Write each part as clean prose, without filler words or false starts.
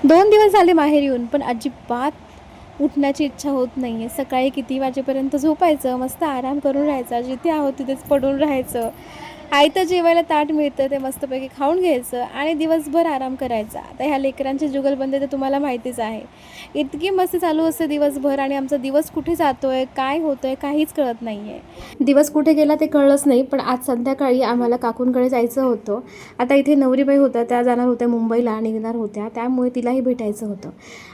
2 दिवस झाले माहेर येऊन, पण अजिबात उठण्याची इच्छा होत नाही आहे. सकाळी किती वाजेपर्यंत झोपायचं, मस्त आराम करून राहायचा, जिथे आहोत तिथेच पडून राहायचं. आयतं जेवायला ताट मिळतं ते मस्तपैकी खाऊन घ्यायचं आणि दिवसभर आराम करायचा. आता ह्या लेकरांची जुगलबंदी तर तुम्हाला माहितीच आहे. इतकी मस्ती चालू असते दिवसभर आणि आमचा दिवस कुठे जातोय, काय होतंय काहीच कळत नाही आहे. दिवस कुठे गेला ते कळलंच नाही, पण आज संध्याकाळी आम्हाला काकूंकडे जायचं होतं. आता इथे नवरीबाई होत्या, त्या जाणार होत्या मुंबईला, निघणार होत्या, त्यामुळे तिलाही भेटायचं होतं.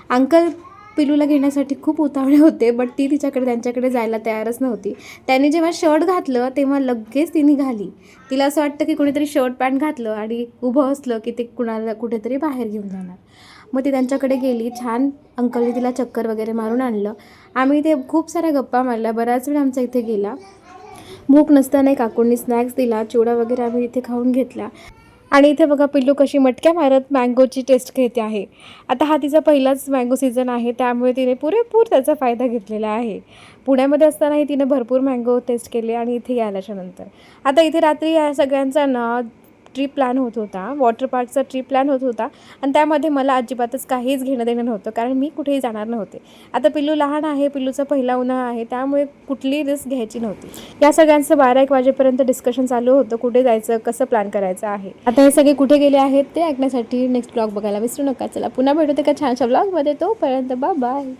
अंकल पिलूला घेण्यासाठी खूप उतावळे होते, बट ती त्यांच्याकडे जायला तयारच नव्हती. त्यांनी जेव्हा शर्ट घातलं तेव्हा लगेच ती निघाली. तिला असं वाटतं की कोणीतरी शर्ट पॅन्ट घातलं आणि उभं असलं की ते कुणाला कुठेतरी बाहेर घेऊन जाणार. मग ती त्यांच्याकडे गेली. छान अंकलने तिला चक्कर वगैरे मारून आणलं. आम्ही इथे खूप साऱ्या गप्पा मारल्या. बराच वेळ आमचा इथे गेला. भूक नसताना काकूंनी स्नॅक्स दिला, चिवडा वगैरे आम्ही इथे खाऊन घेतला. आणि इथे बघा पिल्लू कशी मटक्या मारत मँगोची टेस्ट घेते आहे. आता हा तिचा पहिलाच मँगो सीझन आहे, त्यामुळे तिने पुरेपूर त्याचा फायदा घेतलेला आहे. पुण्यामध्ये असतानाही तिने भरपूर मँगो टेस्ट केले आणि इथे आल्याच्या नंतर आता इथे रात्री या सगळ्यांचा ना ट्रिप प्लॅन होत होता, वॉटर पार्कचा ट्रिप प्लॅन होत होता आणि त्यामध्ये मला अजिबातच काहीच घेणं देणं नव्हतं, कारण मी कुठेही जाणार नव्हते. आता पिल्लू लहान आहे, पिल्लूचा पहिला उन्हाळा आहे, त्यामुळे कुठलीही रिस्क घ्यायची नव्हती. या सगळ्यांचं 12-1 वाजेपर्यंत डिस्कशन चालू होतं, कुठे जायचं, कसं प्लॅन करायचं आहे. आता हे सगळे कुठे गेले आहेत ते ऐकण्यासाठी नेक्स्ट ब्लॉग बघायला विसरू नका. चला पुन्हा भेटू एका छानशा ब्लॉगमध्ये. तोपर्यंत बाय बाय.